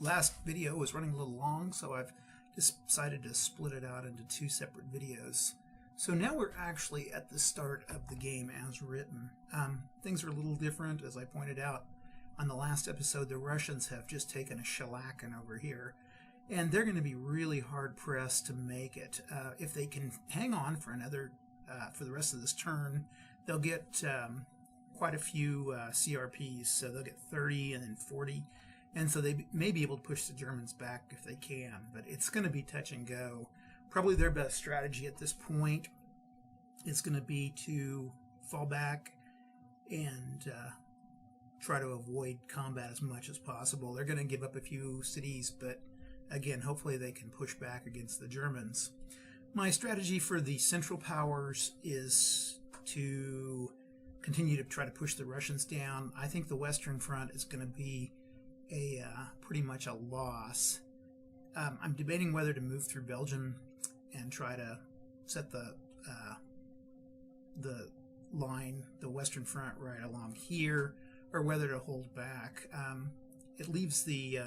last video was running a little long, so I've decided to split it out into two separate videos. So now we're actually at the start of the game as written. Things are a little different, as I pointed out on the last episode. The Russians have just taken a shellacking over here, and they're going to be really hard pressed to make it. If they can hang on for for the rest of this turn, they'll get quite a few CRPs, so they'll get 30 and then 40, and so they may be able to push the Germans back if they can, but it's going to be touch and go. Probably their best strategy at this point is going to be to fall back and try to avoid combat as much as possible. They're going to give up a few cities, but again, hopefully they can push back against the Germans. My strategy for the Central Powers is to continue to try to push the Russians down. I think the Western Front is going to be pretty much a loss. I'm debating whether to move through Belgium and try to set the line, the Western Front, right along here, or whether to hold back. It leaves the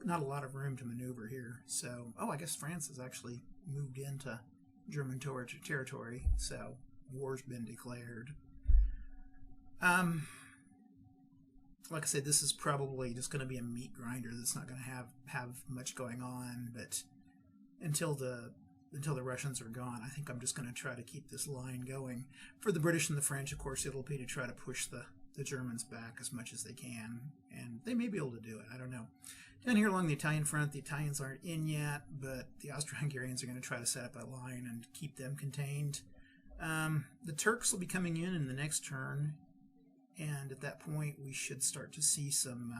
not a lot of room to maneuver here. So, I guess France has actually moved into German territory, so war's been declared. Like I said, this is probably just going to be a meat grinder that's not going to have much going on, but until the Russians are gone, I think I'm just going to try to keep this line going. For the British and the French, of course, it'll be to try to push the Germans back as much as they can, and they may be able to do it. I don't know. Down here along the Italian front, the Italians aren't in yet, but the Austro-Hungarians are going to try to set up a line and keep them contained. The Turks will be coming in the next turn, and at that point we should start to see some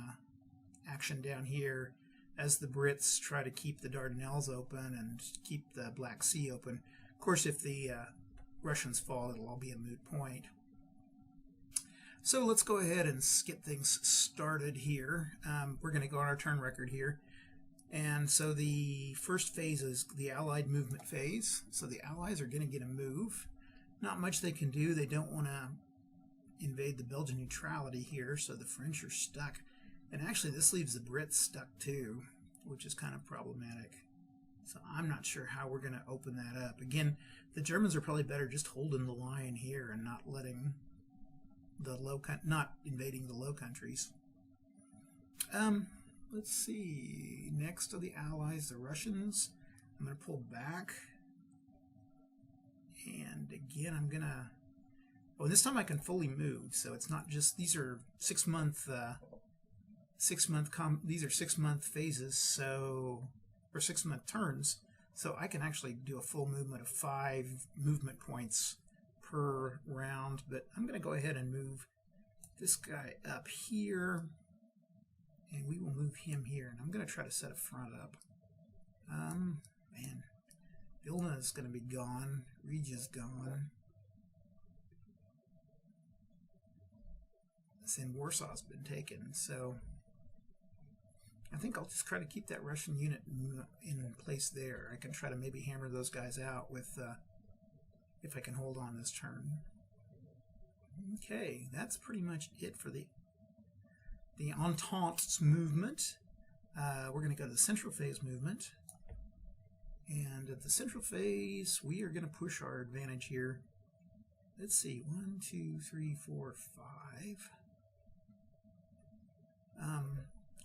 action down here as the Brits try to keep the Dardanelles open and keep the Black Sea open. Of course, if the Russians fall, it'll all be a moot point. So let's go ahead and get things started here. We're going to go on our turn record here. And so the first phase is the Allied movement phase. So the Allies are going to get a move. Not much they can do. They don't want to invade the Belgian neutrality here, so the French are stuck. And actually this leaves the Brits stuck too, which is kind of problematic. So I'm not sure how we're going to open that up. Again, the Germans are probably better just holding the line here and not letting not invading the Low Countries. Let's see. Next are the Allies, the Russians. I'm going to pull back. And again, I'm going to... Oh, this time I can fully move, so it's not just... These are 6 month... these are 6 month phases, so... Or 6 month turns. So I can actually do a full movement of 5 movement points per round, but I'm going to go ahead and move this guy up here, and we will move him here, and I'm going to try to set a front up. Man, Vilna is going to be gone. Riga's gone. And Warsaw's been taken, so I think I'll just try to keep that Russian unit in place there. I can try to maybe hammer those guys out with if I can hold on this turn. Okay, that's pretty much it for the Entente's movement. We're going to go to the Central Phase movement. And at the Central Phase, we are going to push our advantage here. Let's see, 1, 2, 3, 4, 5.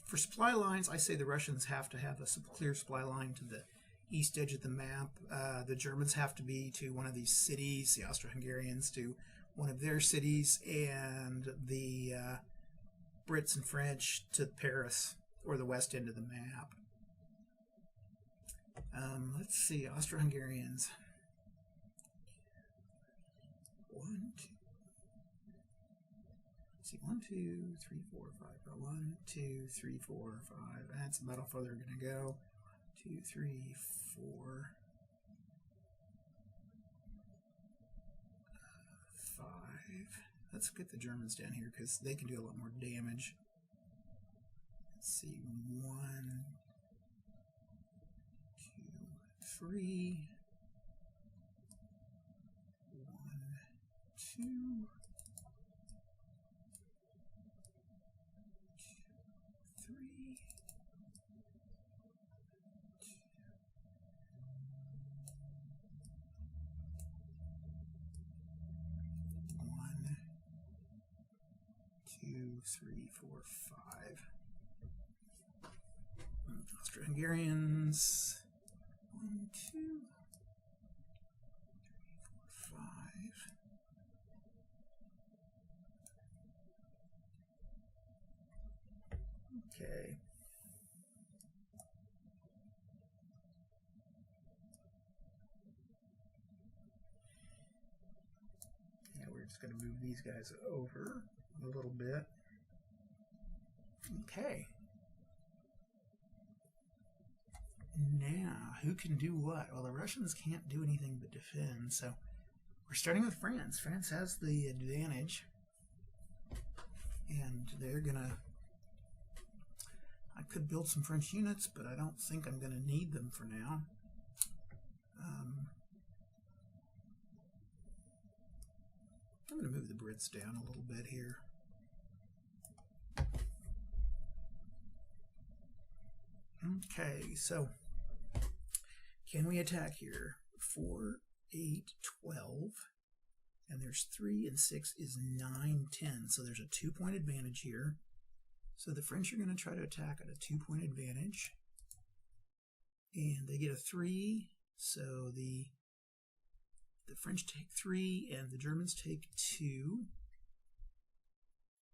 For supply lines, I say the Russians have to have a clear supply line to the east edge of the map. The Germans have to be to one of these cities, the Austro-Hungarians to one of their cities, and the Brits and French to Paris, or the west end of the map. Let's see, Austro-Hungarians. 1, 2. See, 1, 2, 3, 4, 5. 1, 2, 3, 4, 5. That's about how far they're going to go. 2, 3, 4, 5. Let's get the Germans down here because they can do a lot more damage. Let's see, 1, 2, 3. 1, 2. 3. 2, 3, 4, 5. Austro-Hungarians. 1, 2, 3, 4, 5. Okay. Yeah, we're just going to move these guys over a little bit. Okay. Now, who can do what? Well, the Russians can't do anything but defend, so we're starting with France. France has the advantage, and they're gonna... I could build some French units, but I don't think I'm gonna need them for now. I'm gonna move the Brits down a little bit here. Okay, so can we attack here? 4, 8, 12, and there's 3 and 6 is 9, 10. So there's a 2-point advantage here. So the French are going to try to attack at a 2-point advantage, and they get a 3. So the French take 3 and the Germans take 2.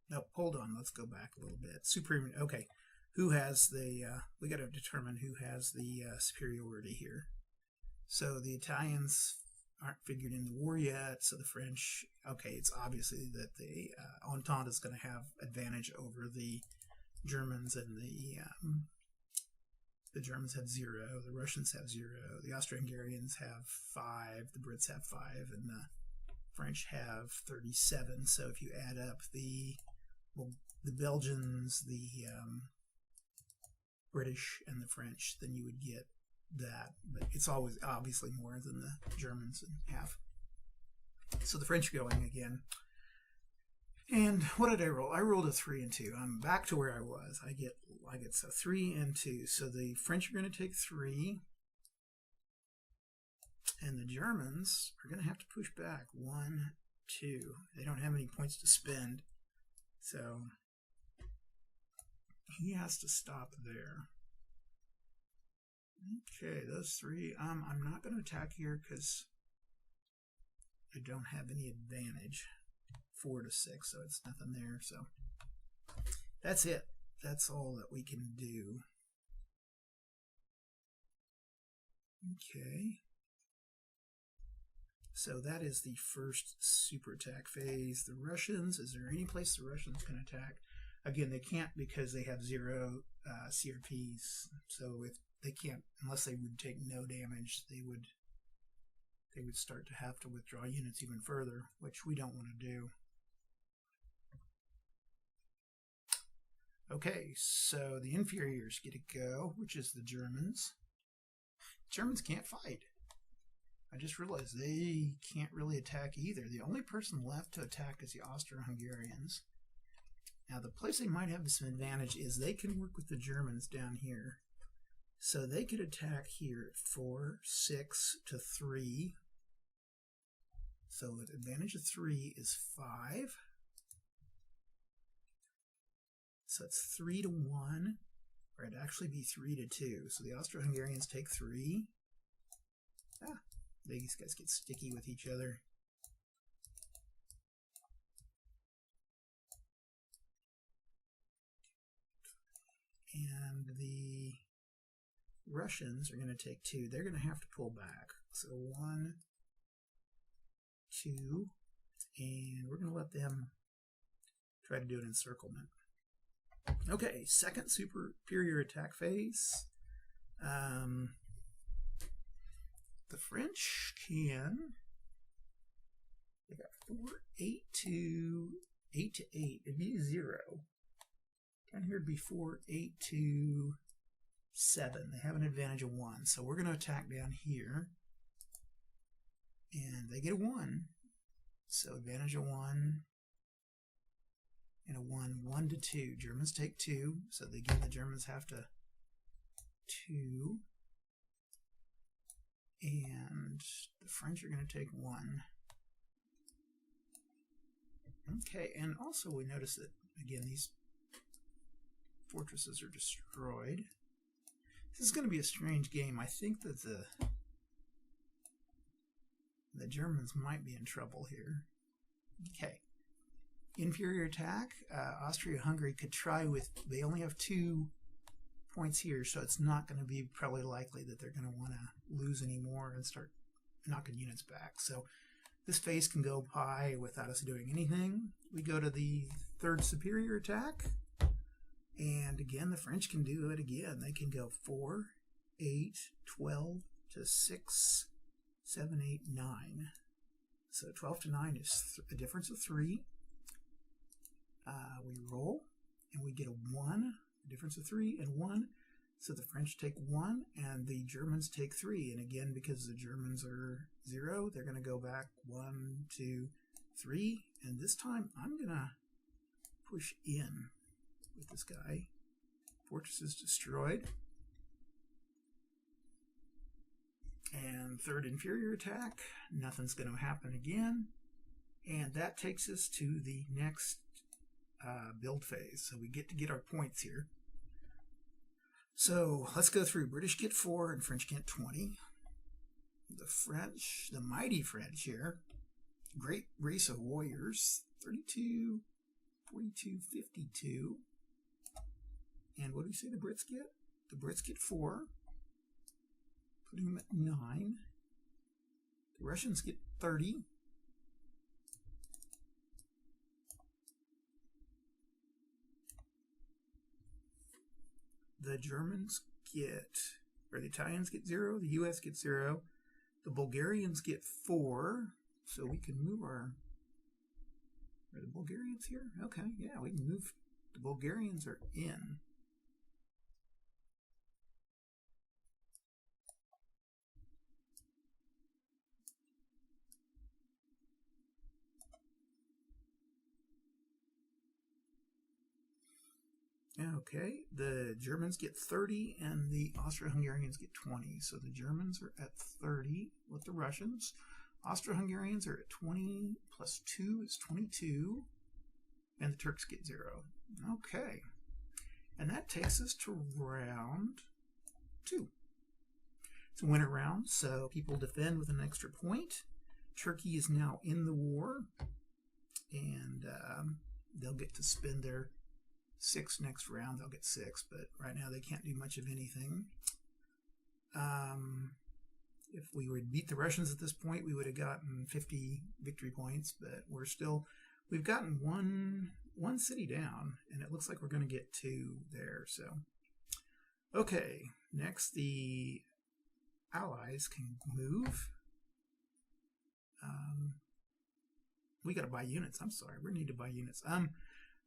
No, hold on. Let's go back a little bit. Supreme. Okay. Who has the, we got to determine who has the superiority here. So the Italians aren't figured in the war yet, so the French, okay, it's obviously that the Entente is going to have advantage over the Germans, and the Germans have 0, the Russians have 0, the Austro-Hungarians have 5, the Brits have 5, and the French have 37. So if you add up the Belgians, the British, and the French, then you would get that. But it's always obviously more than the Germans have. So the French are going again. And what did I roll? I rolled a 3 and 2. I'm back to where I was. I get so 3 and 2. So the French are going to take 3. And the Germans are going to have to push back. 1, 2. They don't have any points to spend. So he has to stop there. Okay, those 3. I'm not going to attack here because I don't have any advantage. 4 to 6, so it's nothing there. So that's it. That's all that we can do. Okay. So that is the first super attack phase. The Russians, is there any place the Russians can attack? Again, they can't because they have 0 CRPs. So if they can't, unless they would take no damage, they would start to have to withdraw units even further, which we don't want to do. Okay, so the inferiors get to go, which is the Germans. Germans can't fight. I just realized they can't really attack either. The only person left to attack is the Austro-Hungarians. Now, the place they might have some advantage is they can work with the Germans down here. So they could attack here at 4, 6 to 3. So the advantage of 3 is 5. So it's 3 to 1, or it'd actually be 3 to 2. So the Austro-Hungarians take 3. These guys get sticky with each other. And the Russians are going to take 2. They're going to have to pull back. So 1, 2, and we're going to let them try to do an encirclement. Okay, second superior attack phase. The French can. They got 4, 8 to 8 to 8. It'd be 0. Down here it'd be 4, 8 to 7. They have an advantage of 1. So we're going to attack down here. And they get a 1. So advantage of 1. And a 1, 1 to 2. Germans take 2. So again, the Germans have to 2. And the French are going to take 1. Okay, and also we notice that, again, these fortresses are destroyed. This is going to be a strange game. I think that the Germans might be in trouble here. Okay. Inferior attack. Austria-Hungary could try with... They only have 2 points here, so it's not going to be probably likely that they're going to want to lose any more and start knocking units back. So this phase can go by without us doing anything. We go to the 3rd superior attack. And again, the French can do it again. They can go 4, 8, 12 to 6, 7, 8, 9. So 12 to 9 is a difference of 3. We roll, and we get a 1, a difference of 3 and 1. So the French take 1, and the Germans take 3. And again, because the Germans are 0, they're going to go back 1, 2, 3. And this time, I'm going to push in with this guy. Fortress is destroyed. And 3rd inferior attack. Nothing's going to happen again. And that takes us to the next build phase. So we get our points here. So let's go through. British get 4 and French get 20. The French, the mighty French here, great race of warriors, 32, 42, 52. And what do we say the Brits get? The Brits get 4. Putting them at 9. The Russians get 30. The Germans get, or the Italians get 0. The US gets 0. The Bulgarians get 4. So we can move our... Are the Bulgarians here? Okay, yeah, we can move. The Bulgarians are in. Okay, the Germans get 30 and the Austro-Hungarians get 20. So the Germans are at 30 with the Russians. Austro-Hungarians are at 20 plus 2 is 22. And the Turks get 0. Okay. And that takes us to round 2. It's a winter round, so people defend with an extra point. Turkey is now in the war. And they'll get to spend their 6 next round. They'll get 6, but right now they can't do much of anything. If we would beat the Russians at this point, we would have gotten 50 victory points, but we've gotten one city down, and it looks like we're going to get 2 there. So, okay, next the Allies can move. We got to buy units. I'm sorry, we need to buy units.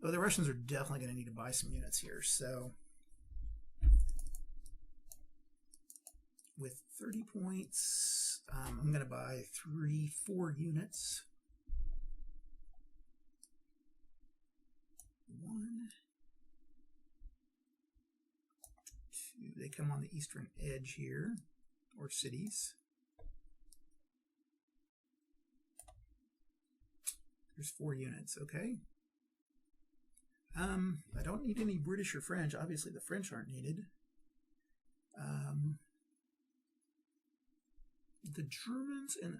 Well, the Russians are definitely going to need to buy some units here. So, with 30 points, I'm going to buy 4 units. 1, 2. They come on the eastern edge here, or cities. There's 4 units, okay. I don't need any British or French. Obviously, the French aren't needed. The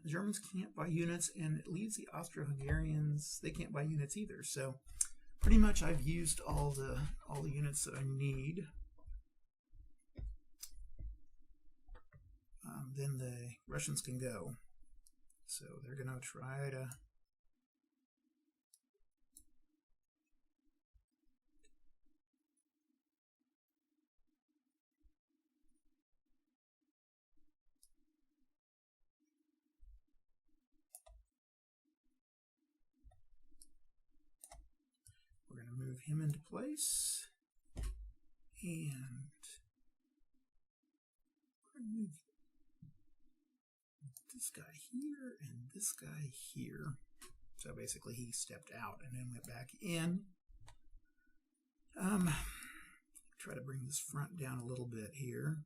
Germans can't buy units, and it leaves the Austro-Hungarians. They can't buy units either. So, pretty much, I've used all the units that I need. Then the Russians can go. So they're going to try to. We're going to move him into place, and we're going to move this guy here and this guy here. So basically he stepped out and then went back in. Try to bring this front down a little bit here.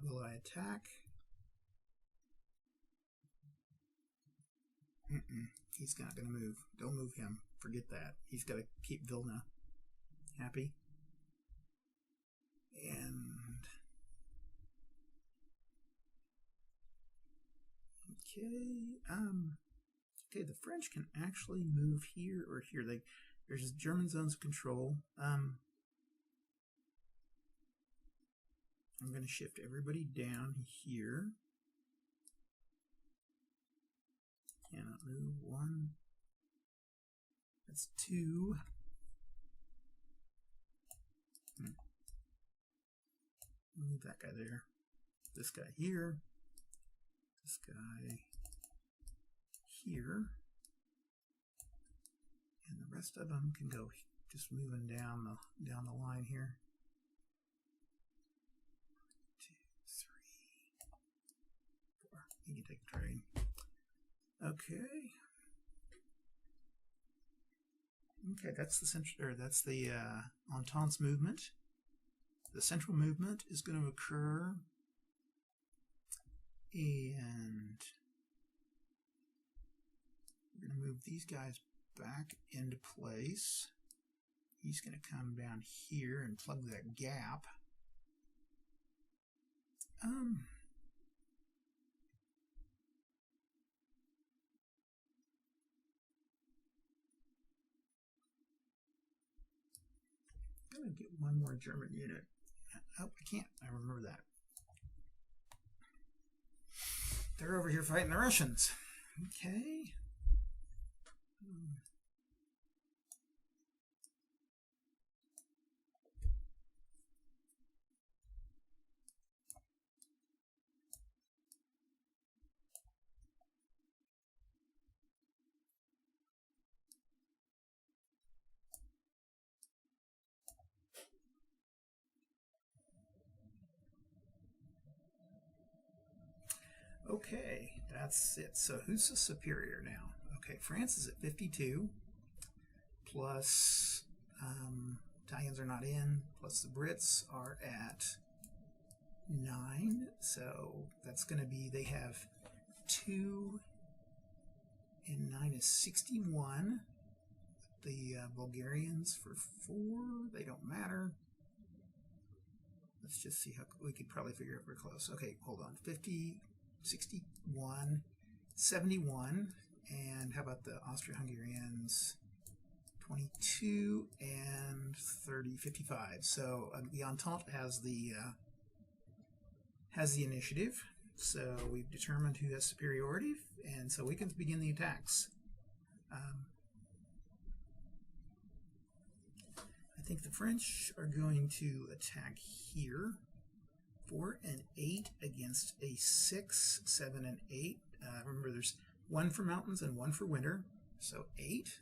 Will I attack? He's not going to move. Don't move him. Forget that. He's got to keep Vilna happy. And okay, the French can actually move here or here. There's German zones of control. I'm going to shift everybody down here. Cannot move. 1. That's 2. Move that guy there. This guy here. This guy here. And the rest of them can go just moving down the line here. 2, 3, 4. You can take a train. Okay. Okay, that's the central, or that's the Entente's movement. The central movement is going to occur, and we're going to move these guys back into place. He's going to come down here and plug that gap. I'm going to get one more German unit. Oh, I can't. I remember that. They're over here fighting the Russians. Okay. Okay, that's it. So who's the superior now? Okay, France is at 52, plus Italians are not in, plus the Brits are at 9. So that's going to be, they have 2 and 9 is 61. The Bulgarians for 4, they don't matter. Let's just see how we could probably figure if we're close. Okay, hold on. 50, 61, 71, and how about the Austro-Hungarians? 22 and 30, 55. So the Entente has the initiative. So we've determined who has superiority, and so we can begin the attacks. I think the French are going to attack here. 4 and 8 against a 6, 7 and 8. Remember, there's 1 for mountains and 1 for winter, so 8.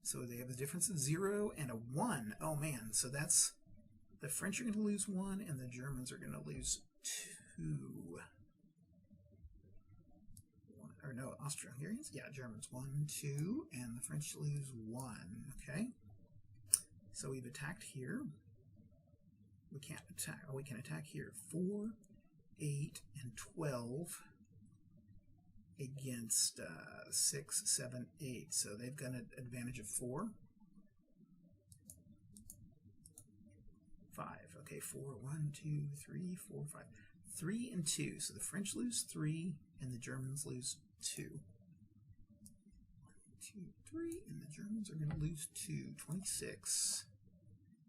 So they have a difference of 0 and a 1. Oh man, so that's, the French are going to lose 1 and the Germans are going to lose 2. Or no, Austro-Hungarians? Yeah, Germans 1, 2, and the French lose 1. Okay, so we've attacked here. We can't attack. Oh, we can attack here. 4, 8, and 12 against 6, 7, 8. So they've got an advantage of 4. 5. Okay, 4, 1, 2, 3, 4, 5. 3 and 2. So the French lose 3 and the Germans lose 2. 1, 2, 3, and the Germans are going to lose 2. 26.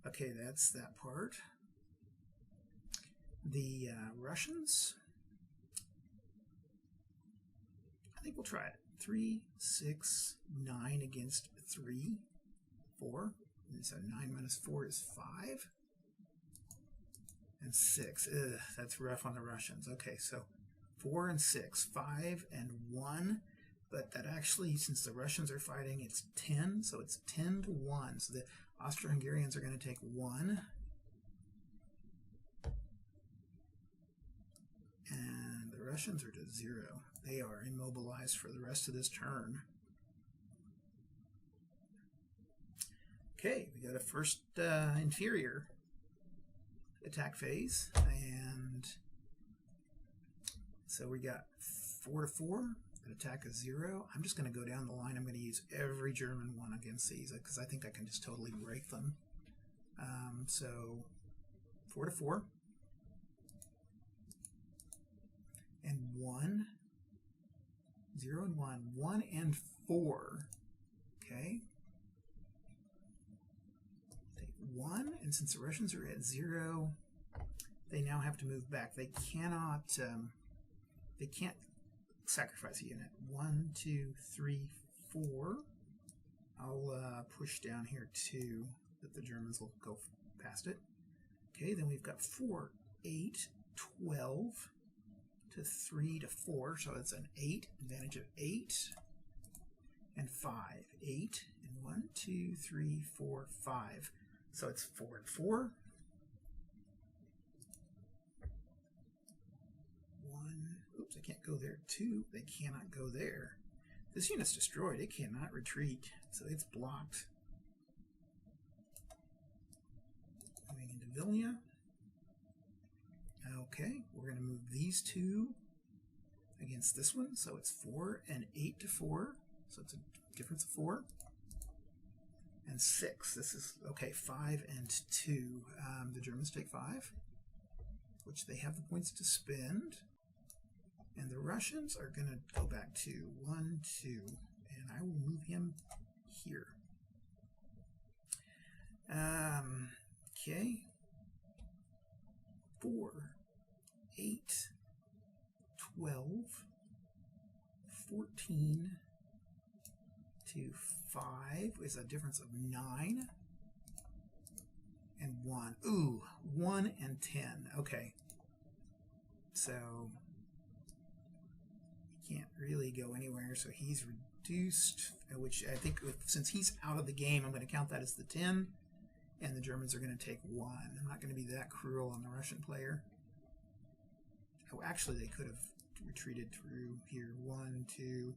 Okay, that's that part. The Russians, I think we'll try it. 3, 6, 9 against 3, 4. And so 9 minus 4 is 5. And 6. Ugh, that's rough on the Russians. Okay, so 4 and 6, 5 and 1. But that actually, since the Russians are fighting, it's 10. So it's 10 to 1. So the Austro-Hungarians are going to take 1. And the Russians are to 0. They are immobilized for the rest of this turn. Okay, we got a first inferior attack phase, and so we got 4 to 4. An attack of 0. I'm just going to go down the line. I'm going to use every German one against these because I think I can just totally break them. So 4 to 4. And 1. 0 and 1. 1 and 4. Okay. Take 1, and since the Russians are at 0, they now have to move back. They cannot. They can't sacrifice a unit. 1, 2, 3, 4. I'll push down here 2, that the Germans will go past it. Okay, then we've got 4, 8, 12 to 3 to 4, so it's an 8, advantage of 8, and 5. 8, and 1, 2, 3, 4, 5. So it's 4 and 4. 1, oops, I can't go there. 2, they cannot go there. This unit's destroyed, it cannot retreat, so it's blocked. Moving into Vilna. Okay, we're going to move these 2 against this one, so it's 4 and 8 to 4, so it's a difference of 4. And 6, this is, okay, 5 and 2. The Germans take 5, which they have the points to spend. And the Russians are going to go back to 1, 2, and I will move him here. Okay. 4, 8, 12, 14 to 5 is a difference of 9 and 1. Ooh, 1 and 10. Okay. So he can't really go anywhere, so he's reduced, which I think since he's out of the game, I'm going to count that as the 10. And the Germans are going to take 1. I'm not going to be that cruel on the Russian player. Oh, actually, they could have retreated through here. 1, 2,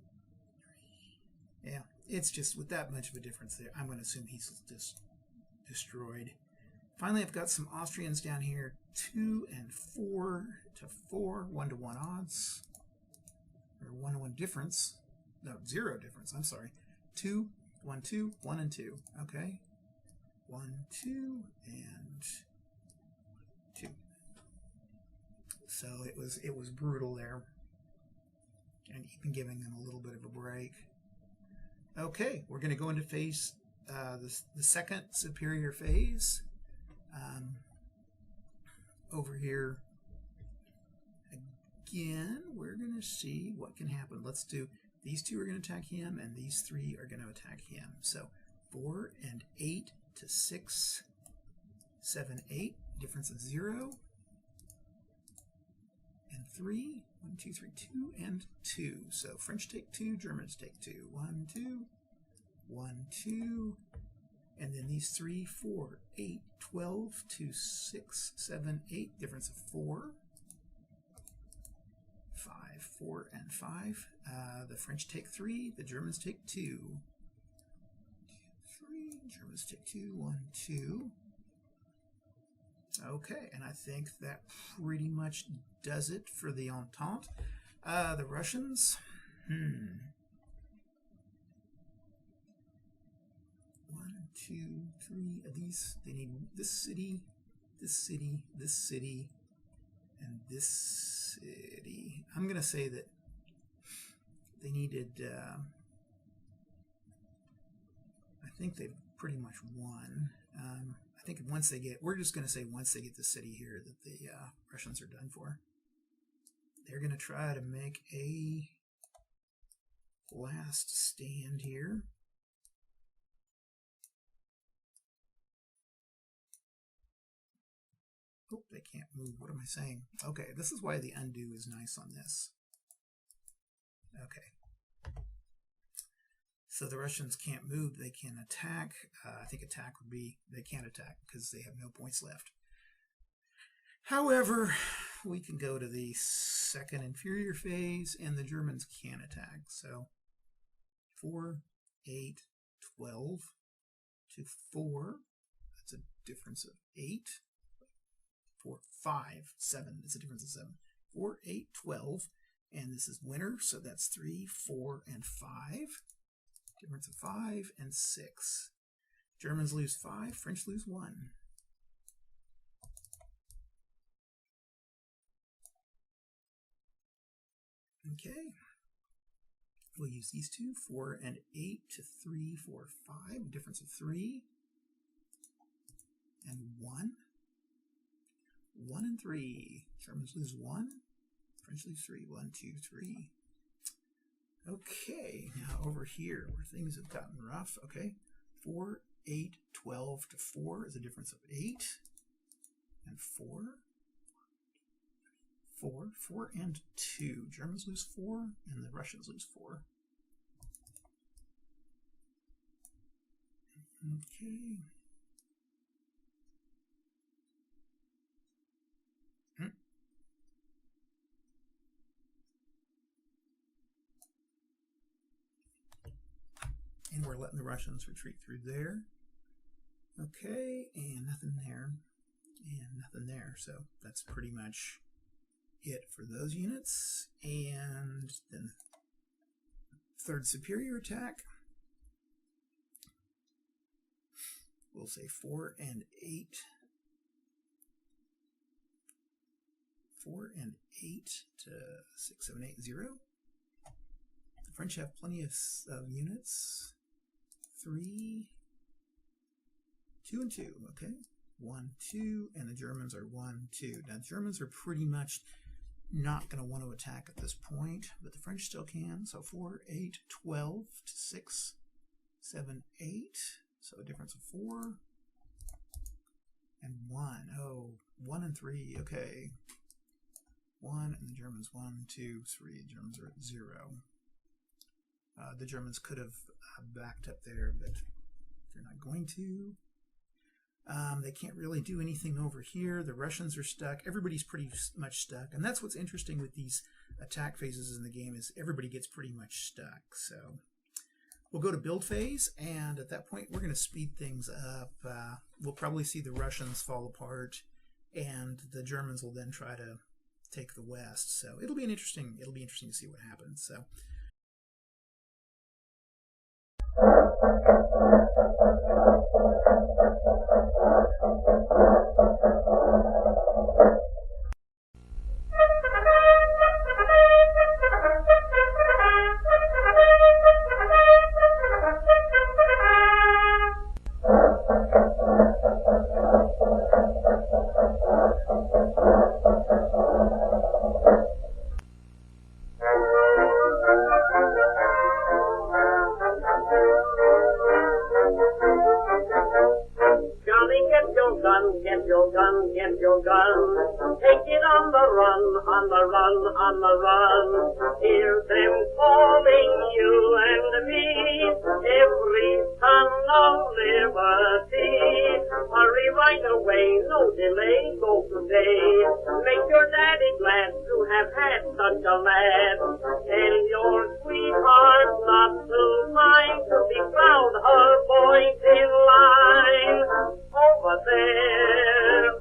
3. Yeah, it's just with that much of a difference there. I'm going to assume he's just destroyed. Finally, I've got some Austrians down here. 2 and 4 to 4. 1 to 1 odds. Or 1 to 1 difference. No, 0 difference. I'm sorry. 2, 1, 2, 1 and 2. Okay. 1, 2, and 2. So it was brutal there, and even giving them a little bit of a break. Okay, we're going to go into phase the second superior phase. Over here again, we're going to see what can happen. Let's do these 2 are going to attack him, and these 3 are going to attack him. So 4 and 8. To 6, 7, 8, difference of 0, and 3, 1, 2, 3, 2, and 2. So French take 2, Germans take 2. 1, 2, 1, 2, and then these 3, 4, 8, 12 to 6, 7, 8, difference of 4, 5, 4, and 5. The French take 3, the Germans take 2. Germans take 2, 1, 2. Okay, and I think that pretty much does it for the Entente. The Russians, 1, 2, 3 of these. They need this city, this city, this city, and this city. I'm going to say that they needed, I think they've pretty much won. I think once they get, we're just going to say once they get the city here that the Russians are done for. They're going to try to make a last stand here. Oh, they can't move. What am I saying? Okay, this is why the undo is nice on this. Okay. So the Russians can't move, they can attack. I think attack would be, they can't attack because they have no points left. However, we can go to the second inferior phase and the Germans can attack. So 4, 8, 12 to 4, that's a difference of 8. 4, 5, 7, it's a difference of 7. 4, 8, 12. And this is winner, so that's 3, 4, and 5. Difference of 5 and 6. Germans lose 5, French lose 1. Okay. We'll use these two, 4 and 8 to 3, 4, 5. Difference of 3 and 1. 1 and 3. Germans lose 1. French lose 3. 1, 2, 3. Okay, now over here where things have gotten rough. Okay, 4, 8, 12 to 4 is a difference of 8 and 4. 4, 4 and 2. Germans lose 4 and the Russians lose 4. Okay. And we're letting the Russians retreat through there. Okay, and nothing there, and nothing there. So that's pretty much it for those units. And then third superior attack. We'll say 4 and 8. 4 and 8 to 6, 7, 8, 0. The French have plenty of units. 3, 2 and 2, okay? 1, 2, and the Germans are 1, 2. Now, the Germans are pretty much not going to want to attack at this point, but the French still can. So 4, 8, 12 to 6, 7, 8. So a difference of 4 and 1. Oh, 1 and 3, okay. 1 and the Germans 1, 2, 3. The Germans are at 0. The Germans could have backed up there, but they're not going to. They can't really do anything over here. The Russians are stuck. Everybody's pretty much stuck. And that's what's interesting with these attack phases in the game is everybody gets pretty much stuck. So we'll go to build phase, and at that point we're going to speed things up. We'll probably see the Russians fall apart, and the Germans will then try to take the West. So it'll be interesting to see what happens. So on the run. Hear them calling you and me, every son of liberty. Hurry right away, no delay, go today. Make your daddy glad to have had such a lad. Tell your sweetheart not to mind, to be proud her boys in line. Over there,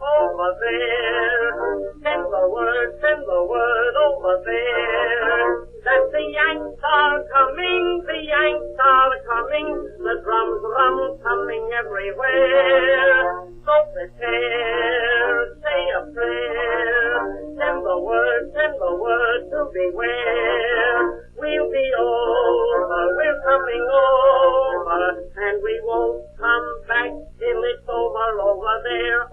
send the word over there, that the Yanks are coming, the drums coming everywhere. So prepare, say a prayer, send the word to beware. We'll be over, we're coming over, and we won't come back till it's over there.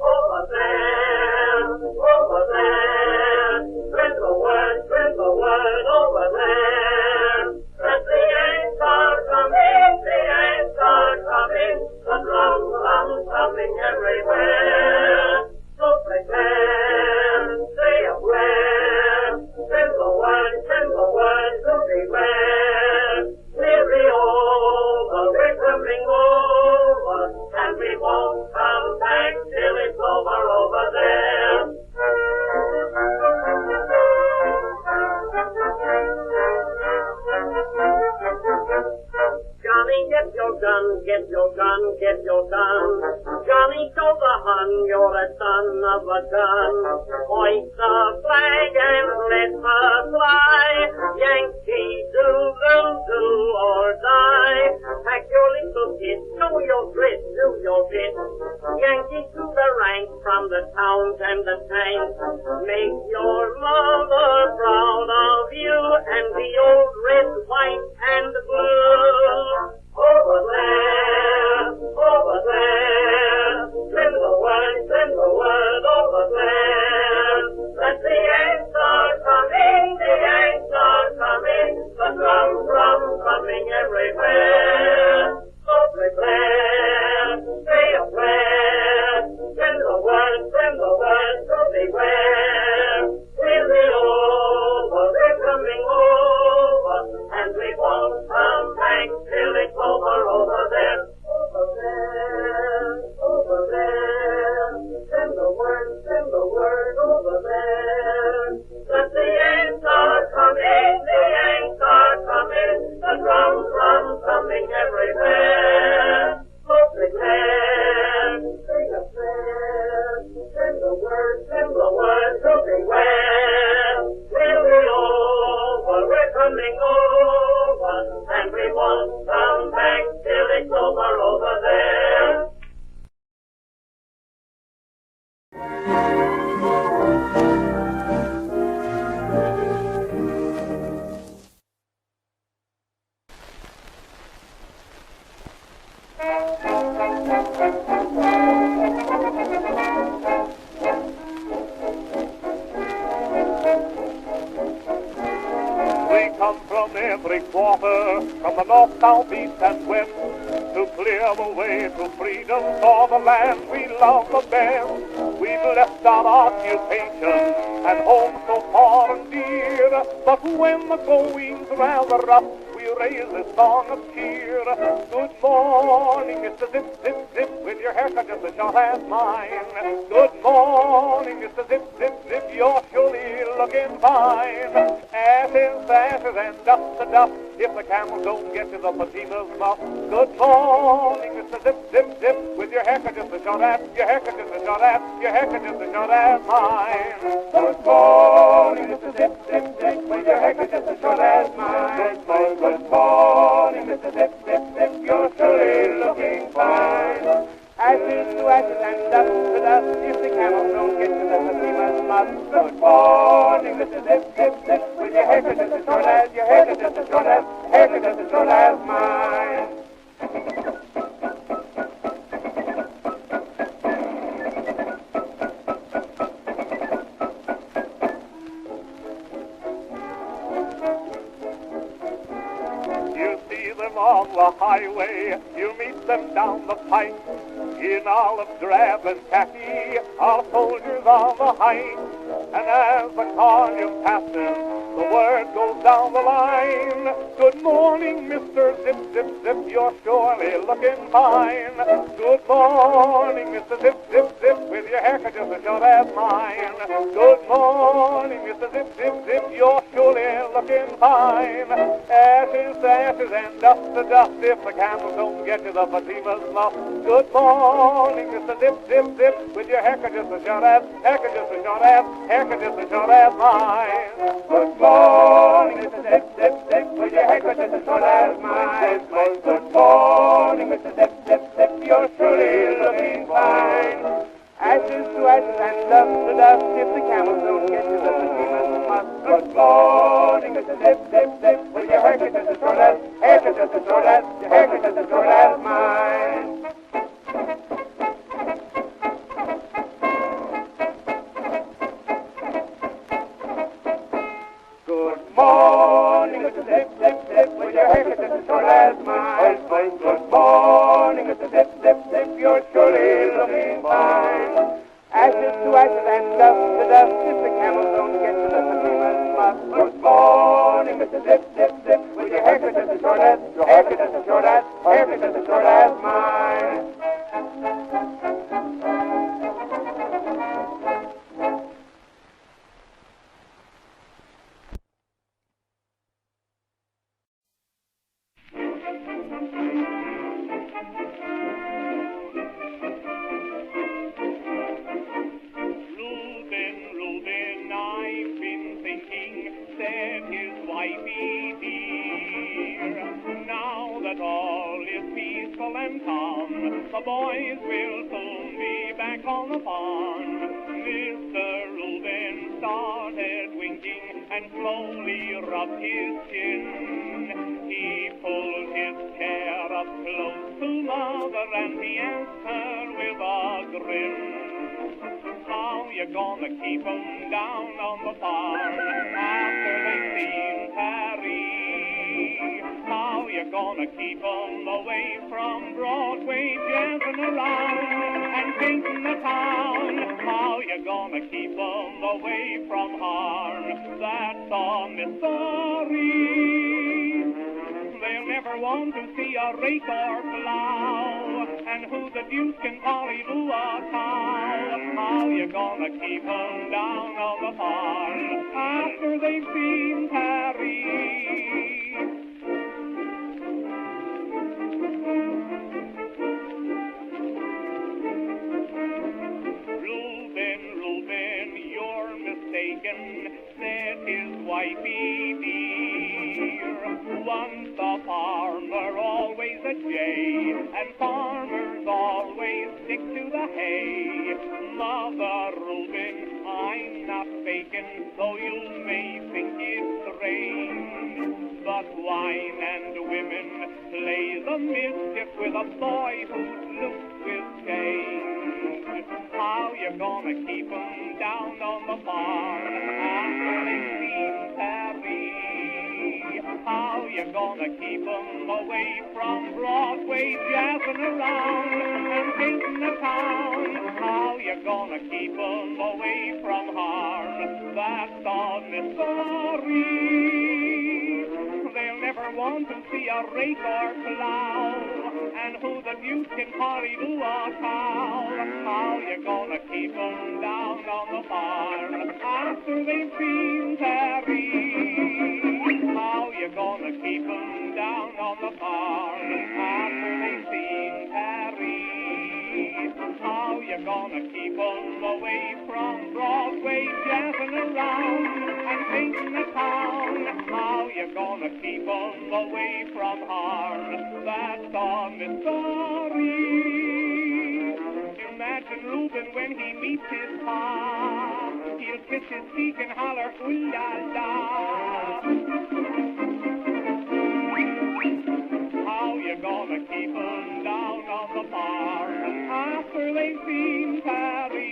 Spread the word over there, that the Yanks are coming, the drums coming everywhere. So prepare, say a prayer, send the word to beware. We're over, we're coming over, and we won't come back till it's over there. Johnny, get your gun, get your gun. Johnny, show the Hun you're a son of a gun. Hoist the flag and let her fly. Yankee Doodle do or die. Pack your little kit, show your grit, do your bit. Yankee to the rank from the towns and the tanks. Make your mother proud of you and the old red, white, and blue. Over there, send the word over there. That the Yanks are coming, the drum coming everywhere. So prepare, say a prayer, send the word, so beware. We'll be over, we're coming over, and we won't come back till it's over there. Over there, send the word over there. That the Yanks are coming, the drum coming everywhere. So prepare, say a prayer, send the word, so beware. We'll be over, we're coming over, and we won't come back till it's over there. We come from every quarter, from the north, south, east, and west, to clear the way to freedom for the land we love the best. We've left our occupation and home so far and dear, but when the going's rather rough, we raise a song of cheer. Good morning, Mr. Zip, Zip, Zip, with your haircut just as short as mine. Good morning, Mr. Zip, Zip, Zip, you're surely looking fine. Ashes, ashes, and dust to dust, if the camels don't get to the Fatima's mouth. Good morning, Mr. Zip, Zip, Zip, with your haircut just as short as, your haircut just as short as, your haircut just as short as mine. Good morning, Mr. Zip, Zip, Zip, with your haircut just as short as mine. Good morning, Mr. Zip, Zip, Zip, you're surely looking fine. Ashes to ashes and dust to dust, if the camels don't get to the Fatima's mouth. Good morning, Mr. Zip, Zip, Zip, with your haircut just as short as, your haircut just as short as, haircut just as short as mine. You see them on the highway, you meet them down the pike. In olive drab and khaki, our soldiers on the height. And as the column passes, the word goes down the line. Good morning, Mr. Zip, Zip, Zip, you're surely looking fine. Good morning, Mr. Zip, Zip, Zip, with your haircut just as short as mine. Good morning, Mr. Zip, Zip, Zip, you're surely looking fine. Ashes to ashes and dust to dust, if the camels don't get to the Fatima's mouth. Good morning, Mr. Zip, Zip, Zip, with your haircut just as short as, haircut just as short as, haircut just as short as mine. Good morning, Mr. Zip, Zip, Zip, with your haircut just as short as mine. Good morning, Mr. Zip, Zip, Zip, you're surely looking fine. Ashes to ashes and dust to dust, if the camels don't get to the Fatima's mouth. Good morning, Mr. Zip, Zip, Zip, with your haircut just as short as, haircut just as short as, your haircut just as short as mine. Good morning, Mr. Zip, Zip, Zip, with your haircut just as short as mine. Good morning, Mr. Zip, Zip, Zip, you're surely looking fine. Ashes to ashes and dust to dust, if the camels don't get to the Fatima's mouth. Good morning, Mr. Zip, Zip, Zip, with your haircut just as short as, your haircut just as short as, haircut just as short as mine. in town. The boys will soon be back on the farm. Mr. Reuben started winking and slowly rubbed his chin. He pulled his chair up close to Mother and he asked her with a grin, how you gonna keep 'em down on the farm after they've seen Harry? How you gonna keep 'em away from Broadway, jazzing around and painting the town? How you gonna keep 'em away from harm? That's a mystery. They'll never want to see a rake or plow, and who the deuce can polly-do a cow? How you gonna keep 'em down on the farm after they've seen Harry? Reuben, you're mistaken, said his wifey dear. Once a farmer, always a jay, and farmers always stick to the hay. Mother Reuben, I'm not faking, though you may think it's strange, but wine and women play the mischief with a boy who's loose with change. How you gonna keep 'em down on the farm after they've seen Harry? How you gonna keep 'em away from Broadway, jazzing around and painting the town? How you gonna keep 'em away from harm? That's a mystery. They'll never want to see a rake or plow, and who the deuce can polly-do a cow? How you gonna keep 'em down on the farm after they've seen Harry? How you gonna keep 'em down on the farm after they've seen Harry? How you gonna keep 'em away from Broadway, jazzing around and painting the town? How you gonna keep 'em away from harm? That's a mystery. Imagine Reuben when he meets his pa. He'll kiss his cheek and holler, ooh-la-la. How you gonna keep 'em down on the farm after they've seen Harry?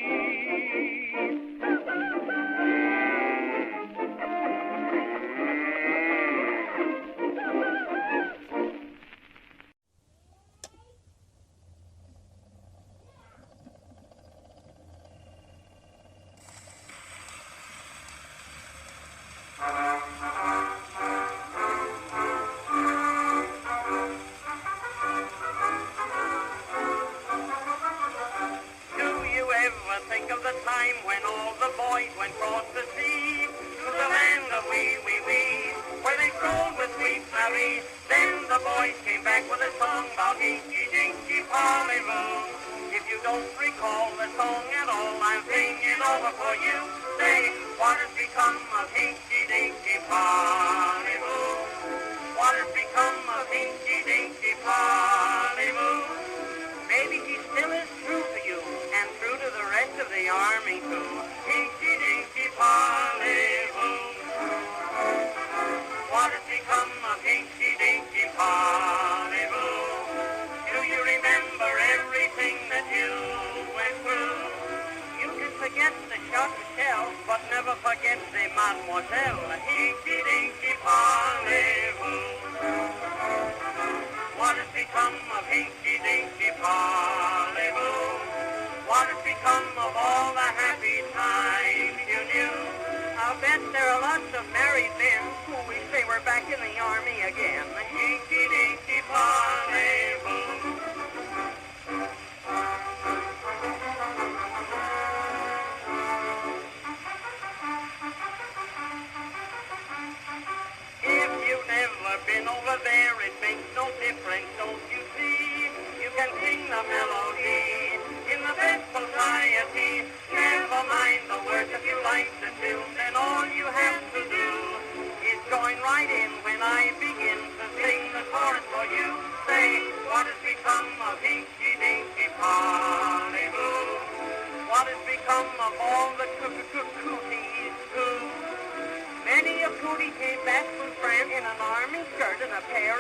When I begin to sing the chorus for you, say, what has become of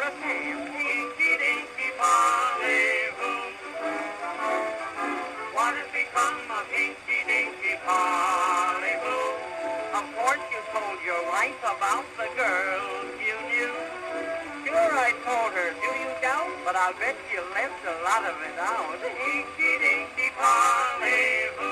a team. Inky Dinky Parlez-vous? What has become of Inky Dinky Parlez-vous? Of course you told your wife about the girls you knew. Sure, I told her, do you doubt? But I'll bet you left a lot of it out. Inky Dinky Parlez-vous?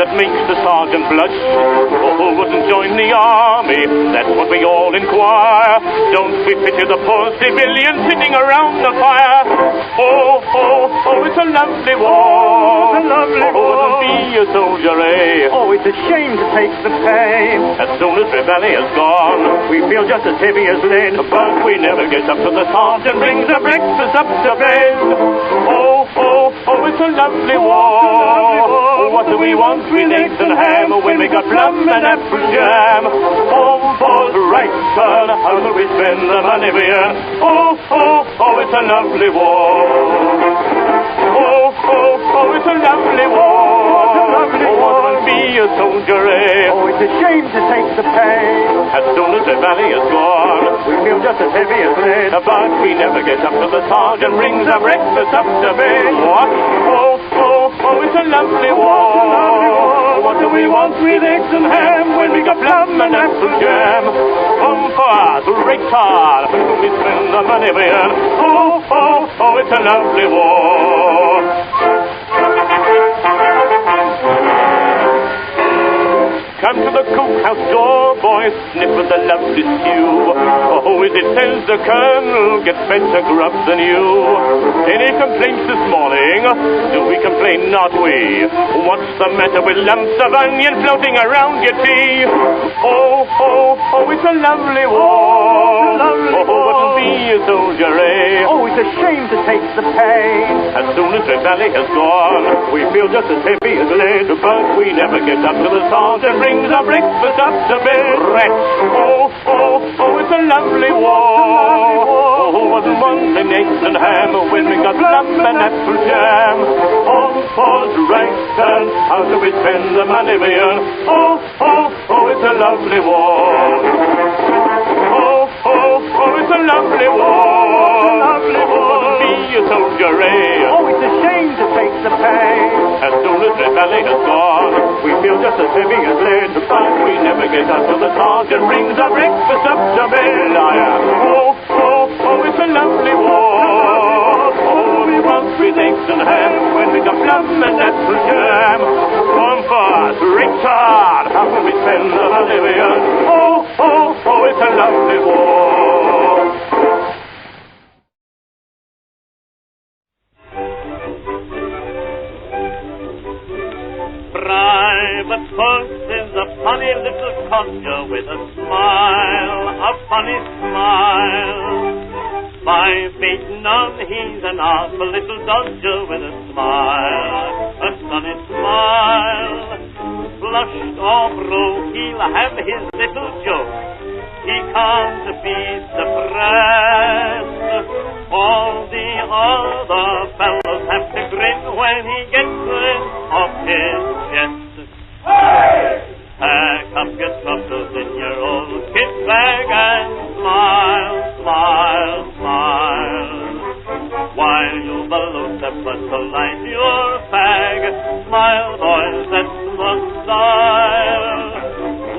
That makes the sergeant blush. Oh, wouldn't join the army? That's what we all inquire. Don't we pity the poor civilians sitting around the fire? Oh, oh, oh, it's a lovely war. A lovely war. Wouldn't be a soldier, eh? Oh, it's a shame to take the pain. As soon as Reveille is gone, we feel just as heavy as lead. But we never get up to the sergeant brings the breakfast up to bed. Oh, oh, oh, it's a lovely war. What do we want with eggs and ham when we got plum and apple jam? Home for the right turn, how do we spend the money we earn? Oh, oh, oh, it's a lovely war. Oh, oh, oh, it's a lovely war. Oh, what will be a soldier, eh? Oh, it's a shame to take the pain. As soon as the valley is gone, we feel just as heavy as lead. But we never get up to the sergeant brings our breakfast up to bed. What? Oh, oh, oh, it's a lovely war. What do we want with eggs and ham when we got plum and apple jam? Come for us, retard, when we spend the money we earn. Oh, oh, oh, it's a lovely war. Come to the cookhouse door, boys, sniff at the lovely stew. Oh, is it says the colonel gets better grub than you? Any complaints this morning? Do we complain? Not we. What's the matter with lumps of onion floating around your tea? Oh, oh, oh, it's a lovely war. Lovely war. Wouldn't be a soldier, eh? Oh, it's a shame to take the pain. As soon as the valley has gone, we feel just as heavy as lead. But we never get up to the sergeant brings our breakfast up to bed. Rats. Oh, oh, oh, it's a lovely war. Oh, wasn't wanting eggs and ham when we got plum and apple jam. Oh, for the right turn, how do we spend the money we earn? Oh, oh, oh, it's a lovely war. Oh, oh, oh, it's a lovely war. Lovely war. Be a soldier, eh? Oh, it's a shame to take the pain. As soon as the valley has gone, we feel just as heavy as lead. But we never get up till the sergeant brings our breakfast up to bed. Liar. Oh, oh, oh, it's a lovely war. Oh, we want with eggs and ham when we got plum and apple jam. Come for us, retard. How can we spend the money we earn? Oh, oh, oh, it's a lovely war. Private Post is a funny little codger with a smile, a funny smile. By faith, none, he's an awful little dodger with a sunny smile. Flushed or broke, he'll have his little joke. He can't be suppressed. All the other fellows have to grin when he gets in off his chest. Hey! Pack up your troubles in your old kit bag and smile, smile, smile. While you balloon the but to light your fag, smile, boys, that's the style.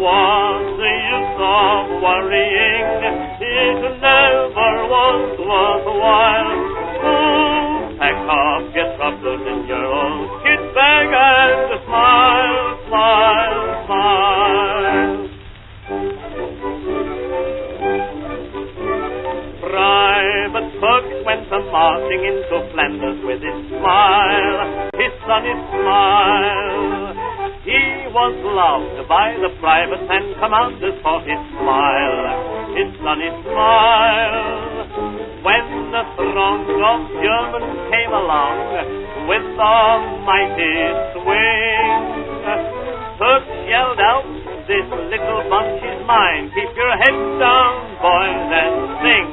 What's the use of worrying? It never was worthwhile. Ooh, pack up your troubles in your old kit bag and smile, smile, smile. Private Bugs went marching into Flanders with his sunny smile. He was loved by the privates and commanders for his sunny smile. When the throng of Germans came along with a mighty swing, Turk yelled out, "This little bunch is mine. Keep your heads down, boys, and sing."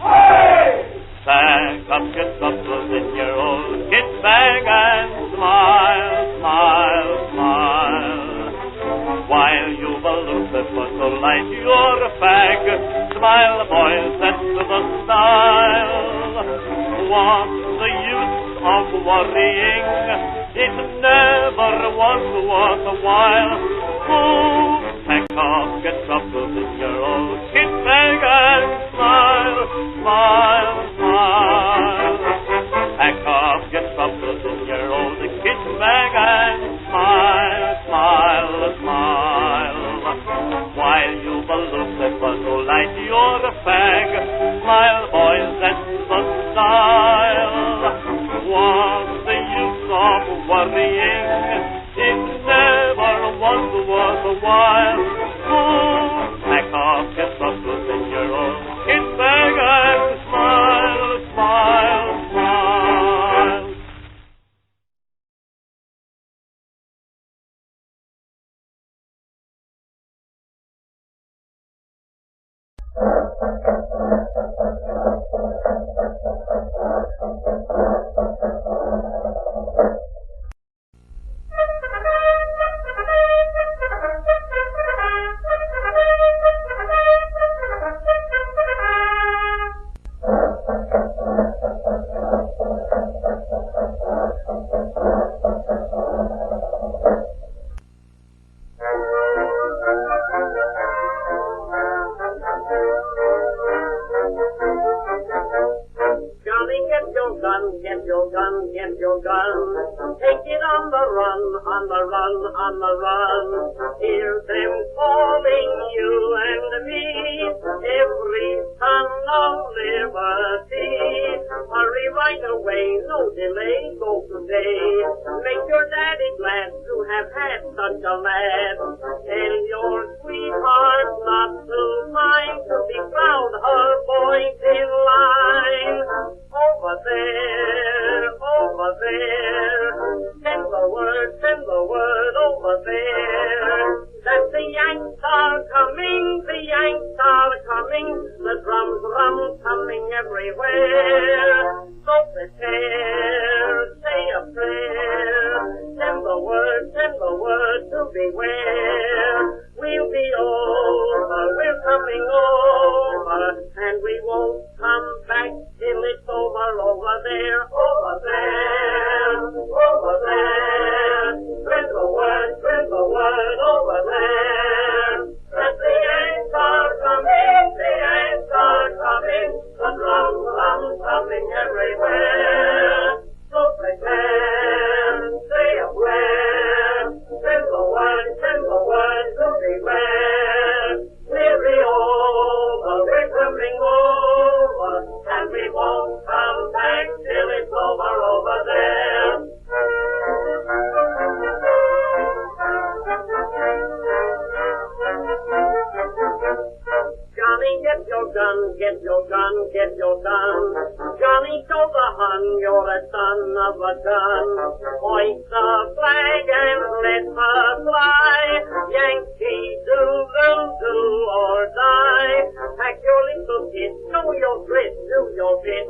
Hey! Pack up your troubles in your old kit bag and smile, smile, smile. While you balloon the foot to light your fag, smile, boys, that's the style. What's the use of worrying? It never was worthwhile. Ooh, pack up your troubles in your old kit bag and smile, smile, smile. Pack up your troubles in your old kit bag and smile, smile, smile. While you balloon the fun to light your fag, smile, boys, that's the style. What's the use of worrying? It never was worthwhile. Ooh, pack up your troubles in your own kit bag and smile, smile, smile. Take it on the run, on the run, on the run. Hear them calling you and me, every son of liberty. Hurry right away, no delay, go today. Make your daddy glad to have had such a lad. Tell your sweetheart not to mind, to be proud her boys in line. Over there, over there. Send the word over there. That the Yanks are coming, the Yanks are coming. The drums coming everywhere. So prepare, say a prayer. Send the word to beware. We'll be over, we're coming over, and we won't come back till it's over, over there, over there, over there. Spread the word over there. That the Yanks are coming, the Yanks are coming, the drums coming everywhere. So prepare, say a prayer. Send the word to beware. We'll be over, we're coming over, and we won't come back till it's over, over there. Johnny, get your gun, get your gun, get your gun. son, you're a son of a gun. Hoist the flag and let her fly. Yankee Doodle, do or die. Pack your little kit, show your grit, do your bit.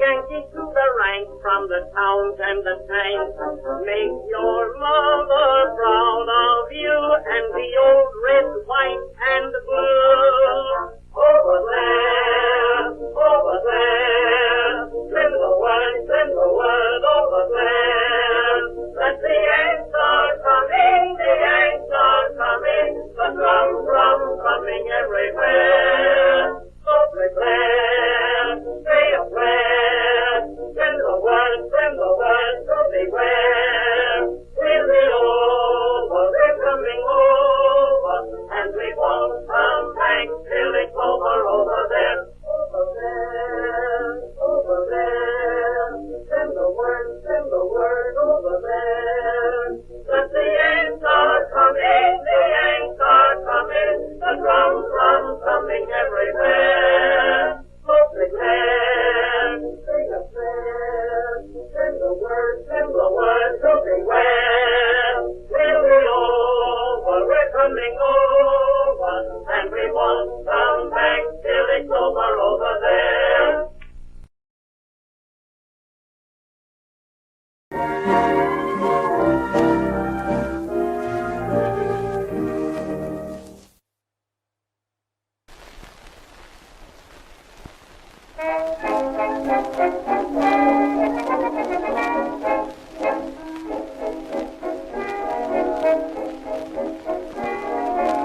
Yankee to the rank, from the towns and the tanks. Make your mother proud of you, and the old red, white, and blue. Over there, send the word over there. That the Yanks are coming, the drum coming everywhere. So prepare, say a prayer, send the word to beware. We'll be over, we're coming over, and we won't come back till it's over there. Over there, send the word over there. That the Yanks are coming, the drum coming everywhere. So prepare, say a prayer, send the word to beware. We'll be over, we're coming over, and we won't come back till it's over there.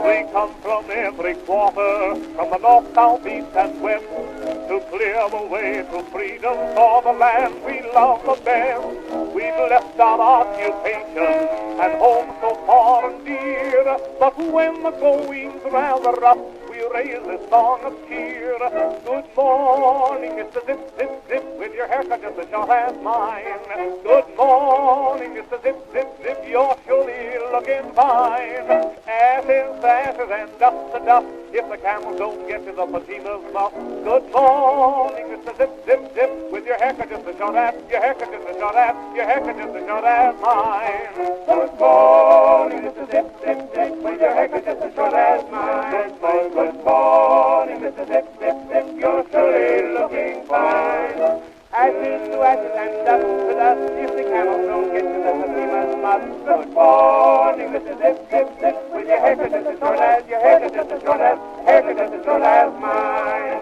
We come from every quarter, from the north, south, east, and west, to clear the way to freedom for the land we love the best. We've left our occupation and home so far and dear, but when the going's rather rough, we raise this song of cheer. Good morning, Mr. Zip, Zip, Zip, with your haircut just as short as mine. Good morning, Mr. Zip, Zip, Zip, you're surely looking fine. Ashes and dust to dust, if the camels don't get to the Fatima's bluff. Good morning, Mr. Zip, Zip, Zip, with your haircut just as short as, your haircut just as short as, your haircut just as short as mine. Good morning, Mr. Zip, Zip, Zip, with your haircut just as short as mine. Good morning, Mr. Zip, Zip, Zip, you're surely looking fine. Ashes to ashes and dust to dust, if the camels don't get to the Fatima's mud. Good morning, Mr. Zip, Zip, Zip, with your haircut just as short as, your haircut just as short as, haircut just as short as mine.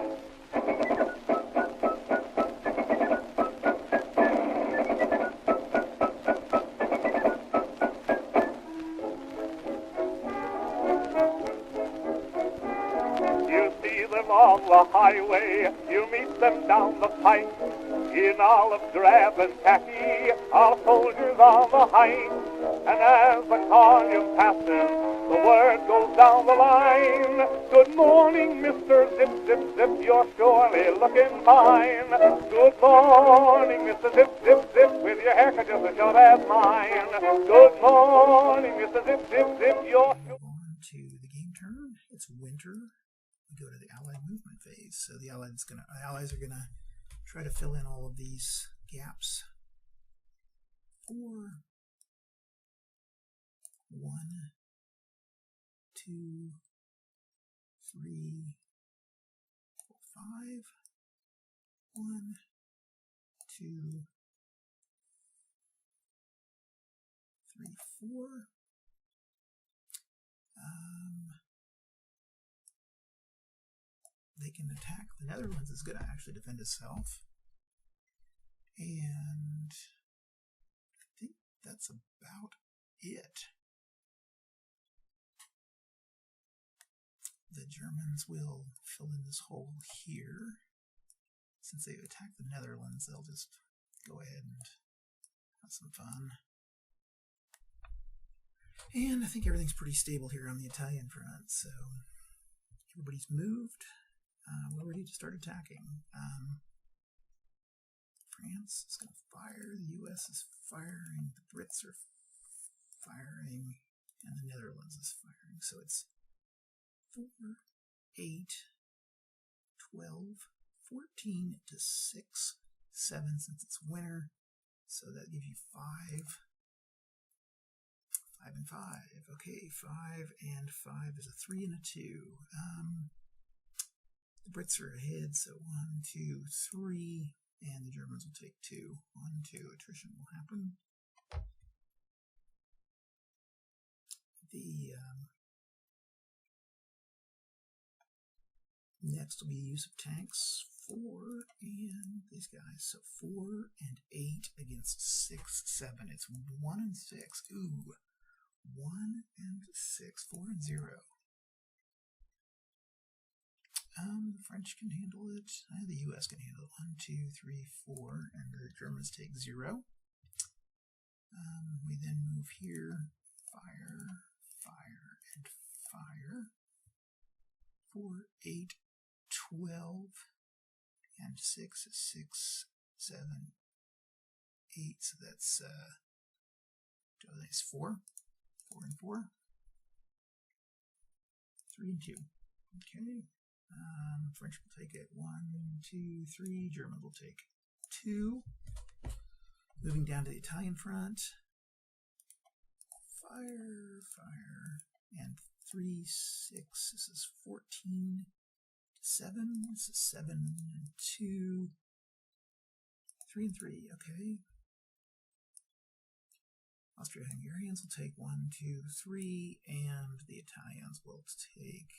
You see them on the highway, you meet them down the pike. In olive drab and khaki, our soldiers on the height. And as the column passes, the word goes down the line. Good morning, Mr. Zip, Zip, Zip, you're surely looking fine. Good morning, Mr. Zip, Zip, Zip, with your haircut just as short as mine. Good morning, Mr. Zip, Zip, Zip, you're... On to the game turn. It's winter. We go to the Allied movement phase. So the Allies are gonna try to fill in all of these gaps. 4, 1, 2, 3, 4, 5, 1, 2, 3, 4. They can attack. The Netherlands is going to actually defend itself. And I think that's about it. The Germans will fill in this hole here. Since they've attacked the Netherlands, they'll just go ahead and have some fun. And I think everything's pretty stable here on the Italian front, so everybody's moved. We're ready to start attacking. France is going to fire, the US is firing, the Brits are firing, and the Netherlands is firing. So it's 4, 8, 12, 14 to 6, 7 since it's winter. So that gives you 5. 5 and 5. Okay, 5 and 5 is a 3 and a 2. The Brits are ahead, so 1, 2, 3, and the Germans will take 2. 1, 2, attrition will happen. The next will be use of tanks. 4 and these guys. So 4 and 8 against 6, 7. It's 1 and 6. Ooh. 1 and 6. 4 and 0. The French can handle it. The US can handle it. 1, 2, 3, 4. And the Germans take 0. We then move here. Fire, fire, and fire. 4, 8, 12. And 6 is 6, 7, 8. So that's 4. 4 and 4. 3 and 2. Okay. French will take it 1, 2, 3. German will take 2. Moving down to the Italian front. Fire, fire, and 3, 6. This is 14. 7. This is 7 and 2. 3 and 3. Okay. Austro-Hungarians will take 1, 2, 3, and the Italians will take,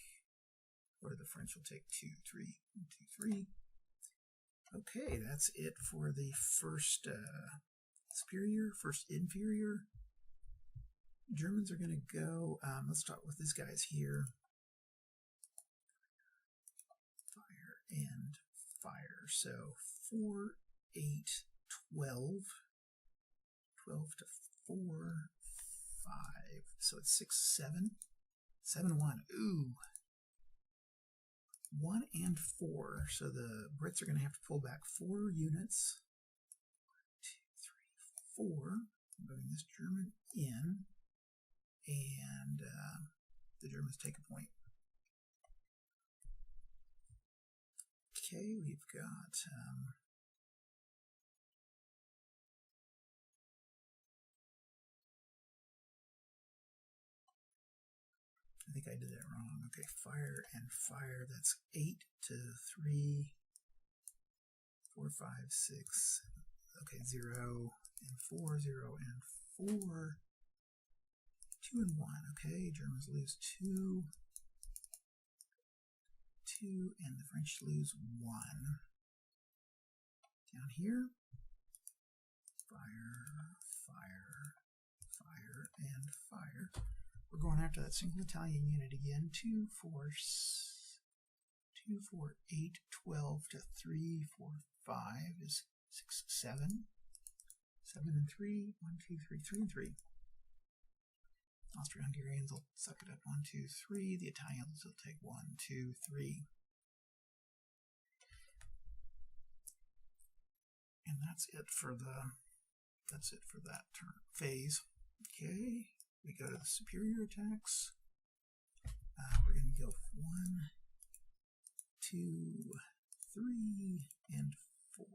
or the French will take 2, 3, 1, 2, 3. Okay, that's it for the first superior, first inferior. Germans are going to go, let's start with these guys here. Fire and fire. So 4, 8, 12. 12 to 4, 5. So it's 6, 7. 7, 1. Ooh. 1 and 4. So the Brits are going to have to pull back 4 units. 1, 2, 3, 4. Moving this German in. And the Germans take a point. Okay, we've got I think I did that wrong. Okay, fire and fire. That's 8 to 3, 4, 5, 6. Okay, 0 and 4, 0 and 4. 2 and 1. Okay, Germans lose 2. 2, and the French lose 1. Down here, fire, fire, fire, and fire. We're going after that single Italian unit again. 2, 4, 8, 12 to 3, 4, 5 is 6, 7. 7 and 3, 1, 2, 3, 3 and 3. Austro-Hungarians will suck it up 1, 2, 3. The Italians will take 1, 2, 3. And that's it for that turn phase. Okay, we go to the superior attacks. We're going to go 1, 2, 3, and 4.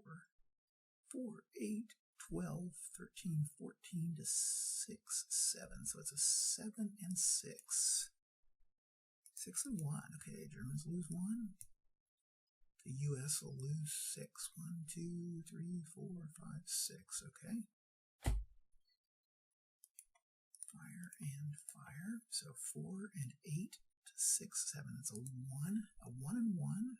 4, 8, 12, 13, 14 to 6, 7. So it's a 7 and 6. 6 and 1. Okay, Germans lose 1. The US will lose 6. 1, 2, 3, 4, 5, 6. Okay. Fire and fire. So 4 and 8 to 6, 7. It's a 1. A 1 and 1.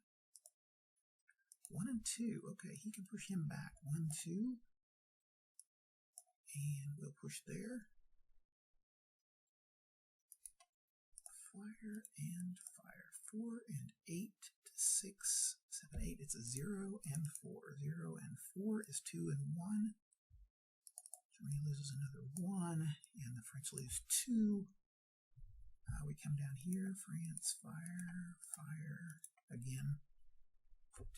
1 and 2. Okay, he can push him back. 1, 2. And we'll push there. Fire and fire. 4 and 8 to 6, 7, 8. It's a 0 and 4. 0 and 4 is 2 and 1. Germany loses another 1, and the French lose 2. We come down here. France, fire, fire. Again.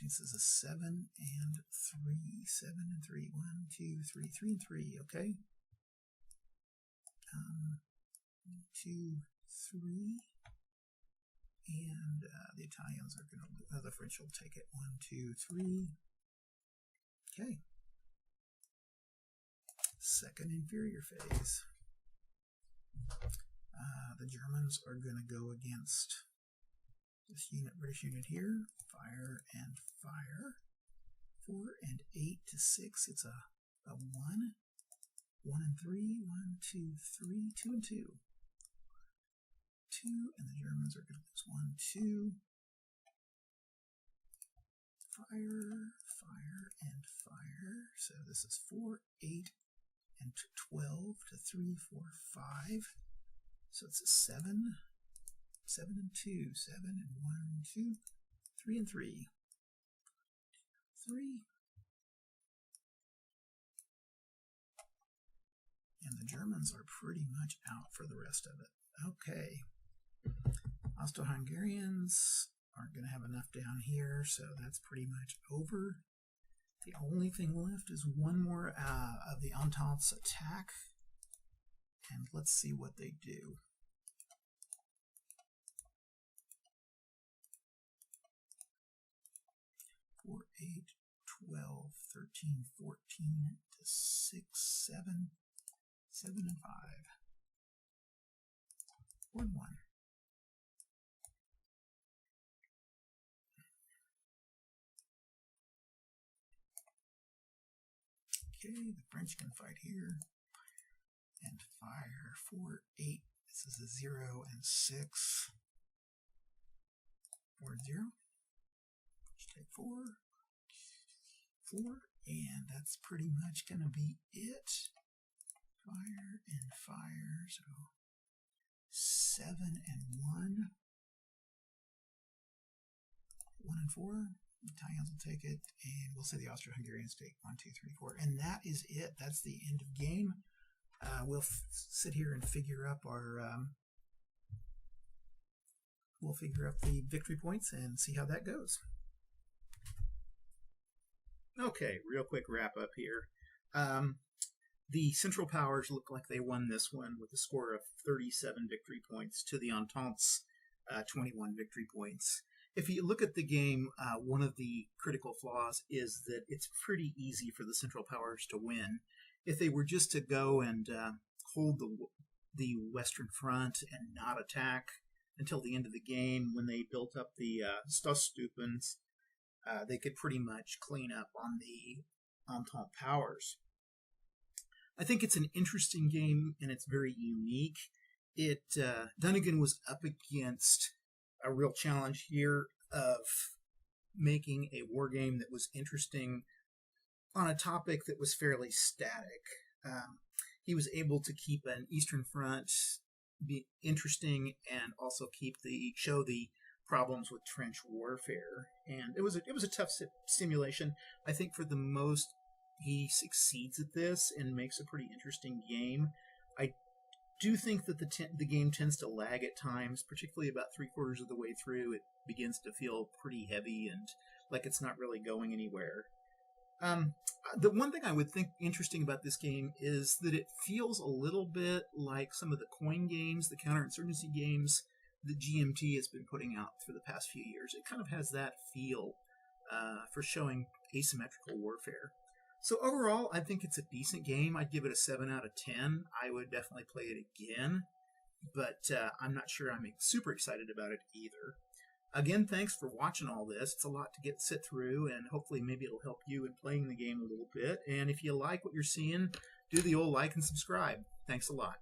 This is a 7 and 3. 7 and 3. 1, 2, 3. 3 and 3. Okay. 1, 2, 3. And the Italians are going to, the French will take it. 1, 2, 3. Okay. Second inferior phase. The Germans are going to go against this unit, British unit here. Fire and fire. 4 and 8 to 6. It's a 1. 1 and 3. 1, 2, 3. 2 and 2. 2, and the Germans are going to lose 1, 2. Fire, fire, and fire. So this is 4, 8, and 12 to 3, 4, 5. So it's a 7, 7 and 2, 7 and 1 and 2, 3 and 3, 3. And the Germans are pretty much out for the rest of it. Okay. Austro-Hungarians aren't going to have enough down here, so that's pretty much over. The only thing left is one more of the Entente's attack. And let's see what they do. Four, 8, 12, 13, 14 to 6, 7, 7 and 5. 1, 1. Okay, the French can fight here. And fire 4, 8. This is a 0 and 6. 4 and 0. Just take 4. 4. And that's pretty much going to be it. Fire and fire. So 7 and 1. 1 and 4. The Italians will take it, and we'll say the Austro-Hungarians take 1, 2, 3, 4, and that is it. That's the end of game. We'll sit here and figure up our. We'll figure up the victory points and see how that goes. Okay, real quick wrap up here. The Central Powers look like they won this one with a score of 37 victory points to the Entente's 21 victory points. If you look at the game, one of the critical flaws is that it's pretty easy for the Central Powers to win. If they were just to go and hold the Western Front and not attack until the end of the game, when they built up the Stoßstufens, they could pretty much clean up on the Entente Powers. I think it's an interesting game, and it's very unique. Dunnigan was up against a real challenge here of making a war game that was interesting on a topic that was fairly static. He was able to keep an Eastern Front be interesting and also show the problems with trench warfare. And it was a tough simulation. I think for the most, he succeeds at this and makes a pretty interesting game. I do think that the game tends to lag at times, particularly about 3/4 of the way through. It begins to feel pretty heavy and like it's not really going anywhere. The one thing I would think interesting about this game is that it feels a little bit like some of the coin games, the counterinsurgency games that GMT has been putting out for the past few years. It kind of has that feel for showing asymmetrical warfare. So overall, I think it's a decent game. I'd give it a 7 out of 10. I would definitely play it again, but I'm not sure I'm super excited about it either. Again, thanks for watching all this. It's a lot to sit through, and hopefully maybe it'll help you in playing the game a little bit. And if you like what you're seeing, do the old like and subscribe. Thanks a lot.